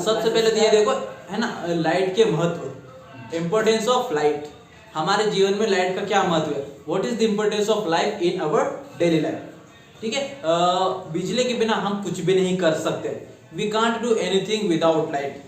सबसे पहले तो ये देखो है ना, लाइट के महत्व, इम्पोर्टेंस ऑफ लाइट। हमारे जीवन में लाइट का क्या महत्व है, what is the importance of light in our daily life. ठीक है, बिजली के बिना हम कुछ भी नहीं कर सकते, we can't do anything without light.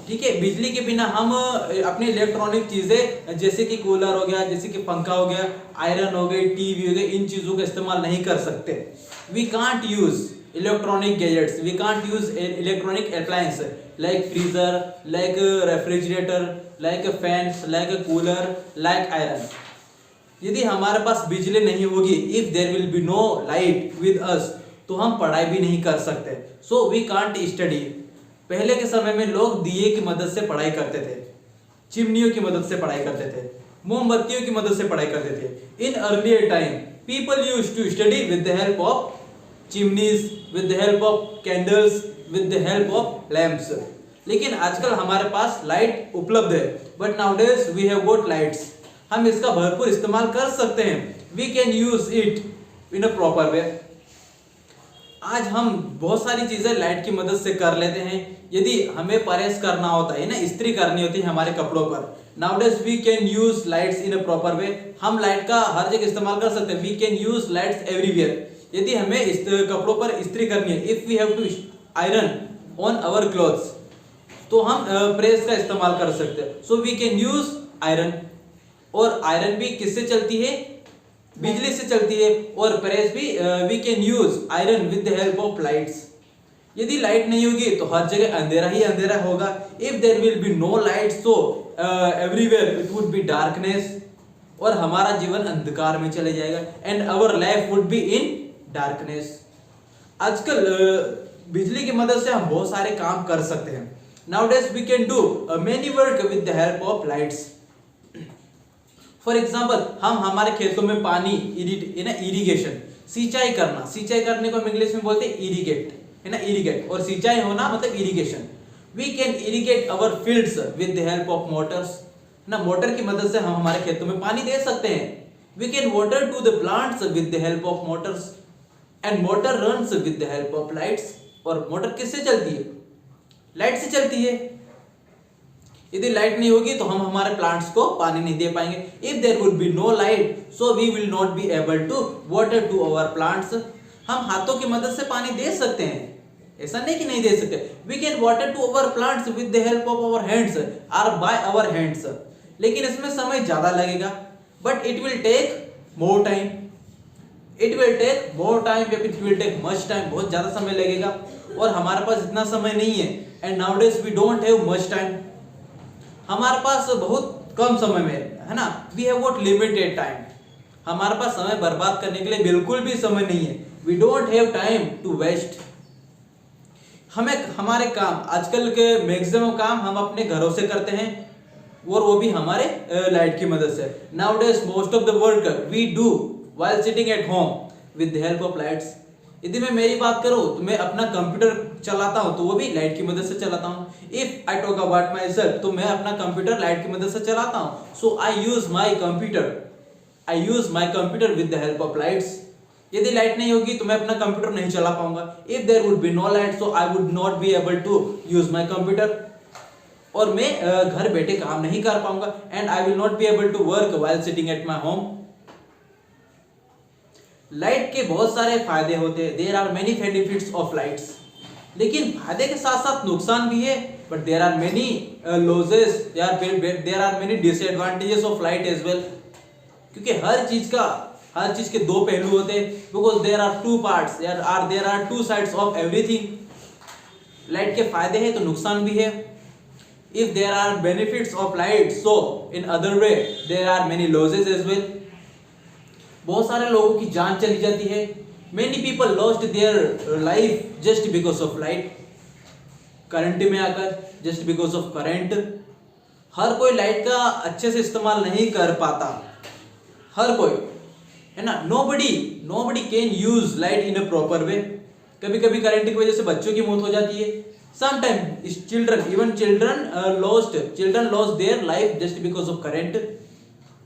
ठीक है, बिजली के बिना हम अपनी इलेक्ट्रॉनिक चीजें जैसे कि कूलर हो गया, जैसे कि पंखा हो गया, आयरन हो गई, टीवी हो गई, इन चीजों का इस्तेमाल नहीं कर सकते। We can't use electronic gadgets, we can't use electronic appliance like freezer, like refrigerator, like fans, like cooler, like iron. यदि हमारे पास बिजली नहीं होगी, if there will be no light with us, तो हम पढ़ाई भी नहीं कर सकते। So we can't study. पहले के समय में लोग दिए की मदद से पढ़ाई करते थे, चिमनियों की मदद से पढ़ाई करते थे, मोमबत्तियों की मदद से पढ़ाई करते थे। In earlier time people used to study with the help of chimneys, with the help of candles, with the help of lamps. लेकिन आजकल हमारे पास लाइट उपलब्ध है, but nowadays we have got lights. हम इसका भरपूर इस्तेमाल कर सकते हैं, we can use it in a proper way. आज हम बहुत सारी चीजें लाइट की मदद से कर लेते हैं। यदि हमें प्रेस करना होता है ना, इस्त्री करनी होती है हमारे कपड़ों पर, nowadays we can use lights in a proper way. हम लाइट का हर जगह इस्तेमाल कर सकते हैं, we can use lights everywhere. यदि हमें इस कपड़ों पर इस्त्री करनी है, if we have to iron on our clothes, तो हम प्रेस का इस्तेमाल कर सकते हैं। So we can use iron. और आयरन भी किससे चलती है, बिजली से चलती है। और प्रेस भी we can use iron with the help of lights. यदि लाइट नहीं होगी तो हर जगह अंधेरा ही अंधेरा होगा। If there will be no light, so everywhere it would be darkness, और हमारा जीवन अंधकार में चले जाएगा, and our life would be in darkness. आजकल बिजली की मदद से हम बहुत सारे काम कर सकते हैं। Nowadays we can do many work with the help of lights. For example, हम हमारे खेतों में पानी इरिगेशन, सिंचाई करना, सिंचाई करने को हम इंग्लिश में बोलते हैं इरिगेट, है ना, इरिगेट। और सिंचाई होना मतलब irrigation. We can irrigate our fields with the help of motors, ना, मोटर की मदद से हम हमारे खेतों में पानी दे सकते हैं। We can water to the plants with the help of motors, and motor runs with the help of lights. और मोटर किससे चलती है, लाइट से चलती है। यदि लाइट नहीं होगी तो हम हमारे प्लांट्स को पानी नहीं दे पाएंगे। If there would be no light, so we will not be able to water to our plants. हम हाथों की मदद से पानी दे सकते हैं, ऐसा नहीं कि नहीं दे सकते। We can water to our plants with the help of our hands और बाय आवर हैंड्स। लेकिन इसमें समय ज्यादा लगेगा, but it will take more time, it will take more time, it will take much time, बहुत ज्यादा समय लगेगा। और हमारे पास इतना समय नहीं है, and nowadays we don't have much time. हमारे पास बहुत कम समय में है ना, we have got limited time. हमारे पास समय बर्बाद करने के लिए बिल्कुल भी समय नहीं है, we don't have time to waste. हमें हमारे काम, आजकल के मैक्सिमम काम हम अपने घरों से करते हैं, और वो भी हमारे लाइट की मदद से। Nowadays most of the work we do while sitting at home with the help of lights. यदि मैं मेरी बात करूं तो मैं अपना कंप्यूटर चलाता हूं, तो वो भी लाइट की मदद से चलाता हूं। If I talk about my self, तो मैं अपना कंप्यूटर लाइट की मदद से चलाता हूं। So I use my computer with the help of lights. यदि लाइट नहीं होगी तो मैं अपना कंप्यूटर नहीं चला पाऊंगा। If there would be no light, so I would not be able to use my computer, और मैं घर बैठे काम नहीं कर पाऊंगा, and I will not be able to work while sitting at my home. Light के बहुत सारे फायदे होते हैं, there are many benefits of lights. लेकिन फायदे के साथ साथ नुकसान भी है, but there are many losses, there are many disadvantages of light as well. क्योंकि हर चीज के दो पहलू होते हैं, because there are two parts, there are two sides of everything. Light के फायदे हैं तो नुकसान भी है। If there are benefits of light, so in other way there are many losses as well. बहुत सारे लोगों की जान चली जाती है। Many people lost their life just because of light, current में आकर, जस्ट बिकॉज ऑफ करंट। हर कोई लाइट का अच्छे से इस्तेमाल नहीं कर पाता, हर कोई, है ना। Nobody can use light in a proper वे। कभी कभी करंट की वजह से बच्चों की मौत हो जाती है। Sometime children lost their life just because of current.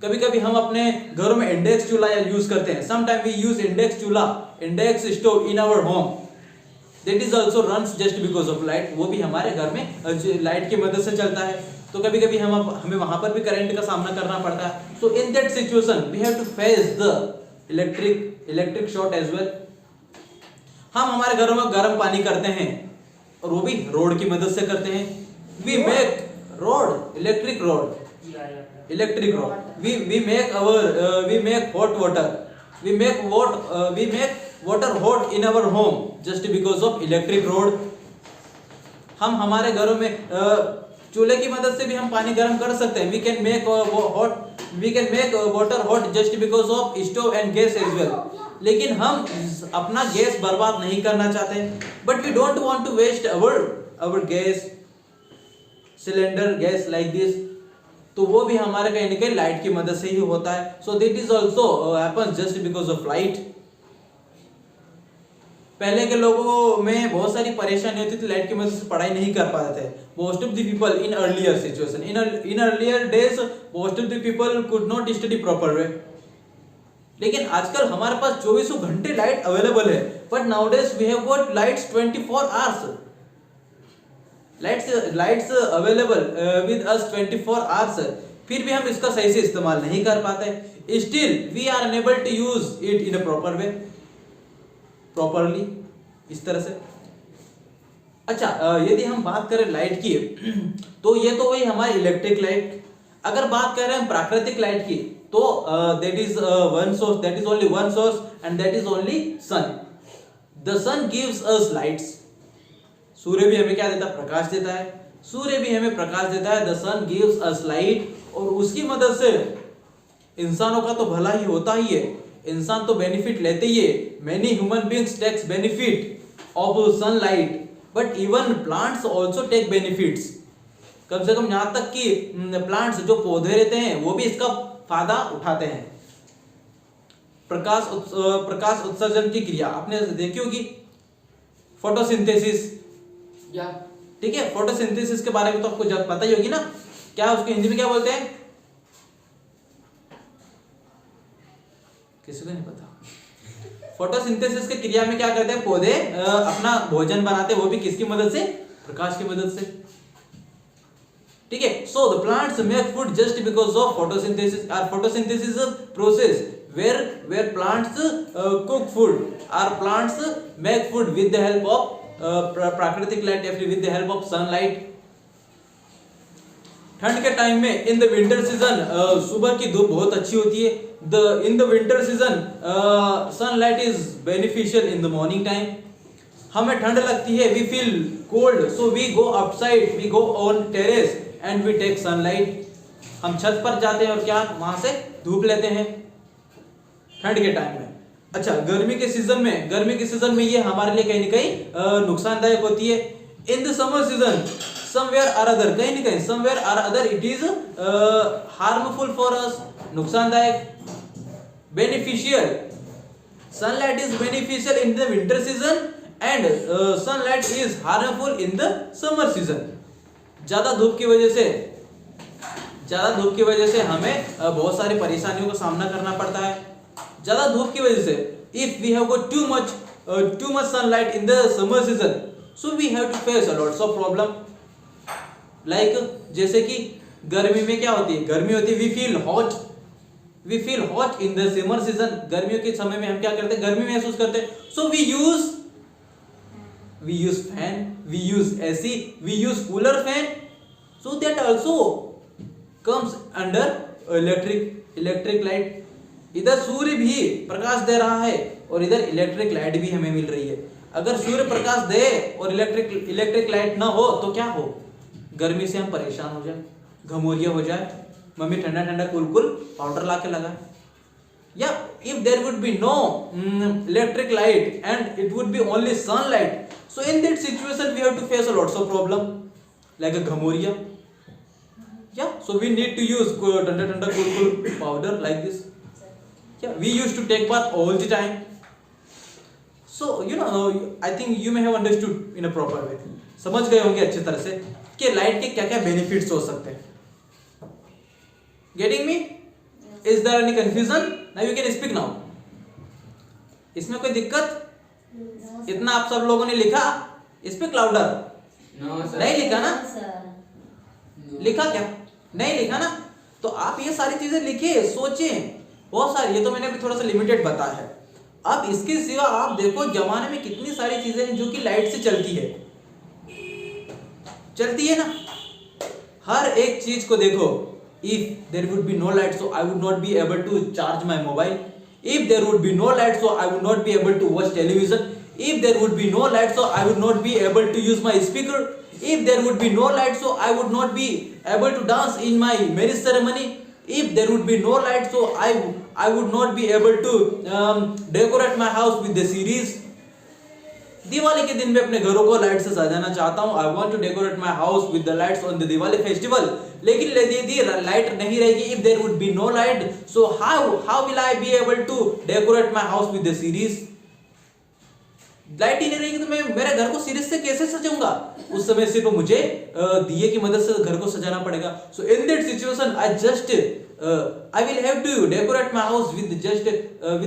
कभी कभी हम अपने घरों में इंडेक्स चूल्हा यूज करते हैं। Sometime we use index chulha, index stove in our home. That is also runs just because of light, वो भी हमारे घर में लाइट की मदद से चलता है। तो कभी कभी हमें वहां पर भी करंट का सामना करना पड़ता है। So in that situation we have to face the electric short as well. हम हमारे घरों में गर्म पानी करते हैं और वो भी रोड की मदद से करते हैं। We make rod electric rod we make hot water, we make water hot in our home just because of electric rod। हम हमारे घरों में चूल्हे की मदद से भी हम पानी गर्म कर सकते हैं। we can make water hot just because of stove and gas as well। लेकिन हम अपना गैस बर्बाद नहीं करना चाहते, but we don't want to waste our gas cylinder gas like this। तो वो भी हमारे कहीं ना कहीं लाइट की मदद से ही होता है। So this is also happens just because of light. पहले के लोगों में बहुत सारी परेशानी होती थी, लाइट की मदद से पढ़ाई नहीं कर पाते थे। Most of the people in earlier situation in earlier days most of the people could not study proper way. लेकिन आजकल हमारे पास 24 घंटे लाइट अवेलेबल है, but nowadays we have got lights 24 hours. Lights available with us 24 hours, फिर भी हम इसका सही से इस्तेमाल नहीं कर पाते। Still we are unable to use it in a proper way, properly, इस तरह से। अच्छा, यदि हम बात करें लाइट की तो ये तो वही हमारी इलेक्ट्रिक लाइट। अगर बात कर रहे हैं प्राकृतिक लाइट की तो that is one source, that is only one source and that is only sun. The sun gives us lights. सूर्य भी हमें क्या देता है? प्रकाश देता है। सूर्य भी हमें प्रकाश देता है। The sun gives us light, और उसकी मदद से इंसानों का तो भला ही होता ही है, इंसान तो बेनिफिट लेते ही है। Many human beings takes benefit of sunlight, but even plants also take benefits. कम से कम यहाँ तक कि प्लांट्स जो पौधे रहते हैं वो भी इसका फायदा उठाते हैं। प्रकाश उत्सर्जन की क्रिया आपने देखी होगी, फोटोसिंथेसिस। ठीक है, फोटोसिंथेसिस के बारे में तो आपको जब पता ही होगी ना, क्या उसको हिंदी में क्या बोलते हैं? किसी को नहीं पता। फोटोसिंथेसिस की क्रिया में क्या करते हैं? पौधे अपना भोजन बनाते हैं, वो भी किसकी मदद से? प्रकाश की मदद से। ठीक है, so the plants make food just because of photosynthesis. और photosynthesis process where plants cook food, or plants make food with the help of प्राकृतिक लाइट या फिर with the help of sunlight. ठंड के टाइम में इन द विंटर सीजन सुबह की धूप बहुत अच्छी होती है। In the winter season sunlight is beneficial in the morning time. हमें ठंड लगती है, we feel cold, so we go outside, we go on terrace and we take sunlight. हम छत पर जाते हैं और क्या वहां से धूप लेते हैं ठंड के टाइम में। अच्छा, गर्मी के सीजन में ये हमारे लिए कहीं ना कहीं नुकसानदायक होती है। In the summer season somewhere or other, कहीं ना कहीं somewhere or other it is harmful for us, नुकसानदायक। Beneficial, sunlight is beneficial in the winter season and sunlight is harmful in the summer season. ज्यादा धूप की वजह से हमें बहुत सारी परेशानियों का सामना करना पड़ता है। ज्यादा धूप की वजह से, if we have got too much sunlight in the summer season, so we have to face a lots of problem। like जैसे कि गर्मी में क्या होती है? गर्मी होती है, we feel hot in the summer season। गर्मियों के समय में हम क्या करते हैं? गर्मी महसूस करते हैं। so we use fan, we use AC, we use cooler fan, so that also comes under electric light। इधर सूर्य भी प्रकाश दे रहा है और इधर इलेक्ट्रिक लाइट भी हमें मिल रही है। अगर सूर्य प्रकाश दे और इलेक्ट्रिक लाइट ना हो तो क्या हो? गर्मी से हम परेशान हो जाए, घमौरिया हो जाए, मम्मी ठंडा ठंडा कुल पाउडर ला के लगाए। या if there would be no electric light and it would be only sunlight, so in that situation we have to face lots of problem like a घमौरिया। या so we need to use ठंडा cool powder like this. Yeah, we used to take bath all the time। So I think you may have understood in a proper way। समझ गए होंगे अच्छी तरह से कि लाइट के क्या क्या बेनिफिट्स हो सकते हैं। Getting me? Is there any confusion? Now you can speak now। इसमें कोई दिक्कत? इतना आप सब लोगों ने लिखा इस पे क्लाउडर? नहीं लिखा ना? लिखा क्या? नहीं लिखा ना? तो आप ये सारी चीजें लिखिए, सोचें, बहुत सारी। ये तो मैंने अभी थोड़ा सा लिमिटेड बताया है। अब इसके सिवा आप देखो जमाने में कितनी सारी चीजें हैं जो कि लाइट से चलती है ना? हर एक चीज को देखो। If there would be no light so I would not be able to charge my mobile. If there would be no light so I would not be able to watch television. If there would be no light so I would not be able to use my speaker. If there would be no light, so I would not be able to dance in my marriage ceremony. If there would be no light, so I would not be able to decorate my house with the series. Diwali के दिन में अपने घरों को light से सजाना चाहता हूँ। I want to decorate my house with the lights on the Diwali festival. लेकिन यदि लाइट नहीं रहेगी, if there would be no light, so how will I be able to decorate my house with the series? Light ही नहीं रहेगी तो मैं मेरे घर को सीरीज से कैसे सजाऊंगा? उस समय सिर्फ मुझे दिए की मदद से घर को सजाना पड़ेगा। So in that situation I will have to decorate my house with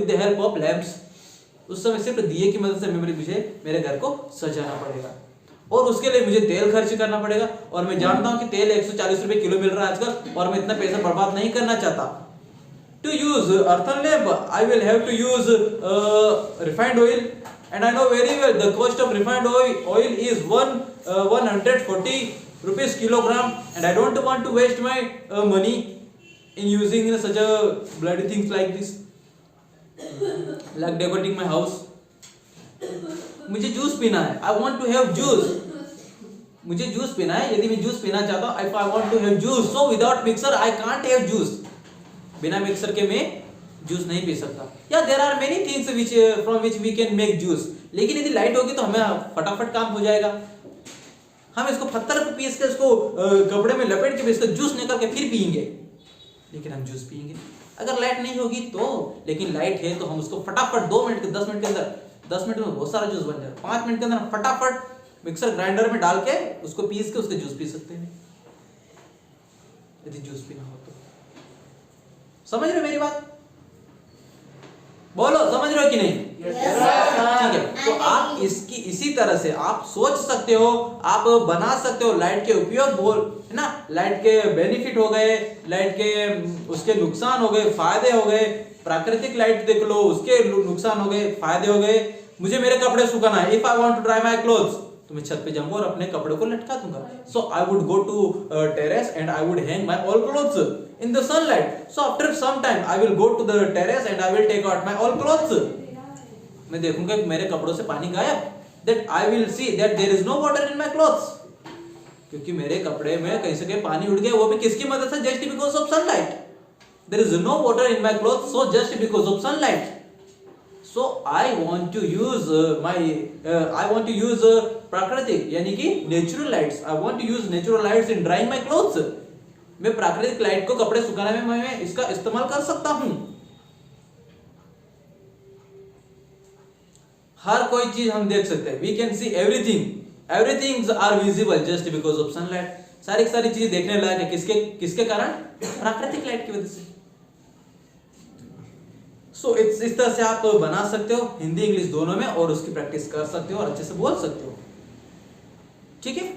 the help of lamps. उस समय सिर्फ दिए की मदद से मुझे मेरे घर को सजाना पड़ेगा, और उसके लिए मुझे तेल खर्च करना पड़ेगा। और मैं जानता हूं कि तेल 140 रुपए किलो मिल रहा है आजकल, और मैं इतना पैसा बर्बाद नहीं करना चाहता। To use earthen lamp I will have to use refined oil, and I know very well the cost of refined oil is 140 rupees kilogram, and I don't want to waste my money in using such a bloody things like this, like decorating my house. मुझे juice पीना है, I want to have juice. मुझे juice पीना है, यदि मैं juice पीना चाहता हूँ, if I want to have juice, so without mixer I can't have juice. बिना मिक्सर के मैं जूस नहीं पी सकता। या there are many things which from which we can make juice. लेकिन यदि लाइट होगी तो हमें फटाफट काम हो जाएगा। हम इसको पत्थर पे पीस के इसको कपड़े में लपेट के इसका जूस निकाल के फिर पियेंगे, लेकिन हम जूस पियेंगे। अगर लाइट नहीं होगी तो, लेकिन लाइट है तो हम उसको फटाफट 2 मिनट के 10 मिनट के अंदर, 10 मिनट में बहुत सारा जूस बन जाएगा। 5 मिनट के अंदर फटाफट मिक्सर ग्राइंडर में डाल के उसको पीस के उसके जूस पी सकते हैं, यदि जूस पीना हो तो। समझ रहे मेरी बात? बोलो, समझ रहे हो कि नहीं? ठीक है, तो आप इसकी इसी तरह से आप सोच सकते हो, आप बना सकते हो। लाइट के उपयोग है ना, लाइट के बेनिफिट हो गए, लाइट के उसके नुकसान हो गए, फायदे हो गए। प्राकृतिक लाइट देख लो, उसके नुकसान हो गए, फायदे हो गए। मुझे मेरे कपड़े सुखाना है, if I want to dry my clothes, तो मैं छत पे जाऊंगा और अपने कपड़े को लटका दूंगा। So I would go to terrace and I would hang my all clothes in the sunlight. So after some time I will go to the terrace and I will take out my all clothes. मैं देखूंगा कि मेरे कपड़ों से पानी गायब, that I will see that there is no water in my clothes, क्योंकि मेरे कपड़े में कहीं से कहीं पानी उड़ गया, वो भी किसकी मदद से? Just because of sunlight. There is no water in my clothes, so just because of sunlight. So I want to use प्राकृतिक यानी कि natural lights. I want to use natural lights in drying my clothes. मैं प्राकृतिक light को कपड़े सुखाने में मैं इसका इस्तेमाल कर सकता हूं। हर कोई चीज हम देख सकते हैं। We can see everything. Everything are visible just because of sunlight. सारी चीजें देखने लायक है, किसके कारण? प्राकृतिक लाइट की वजह से। सो इस तरह से आप बना सकते हो हिंदी इंग्लिश दोनों में, और उसकी प्रैक्टिस कर सकते हो और अच्छे से बोल सकते हो। ठीक है,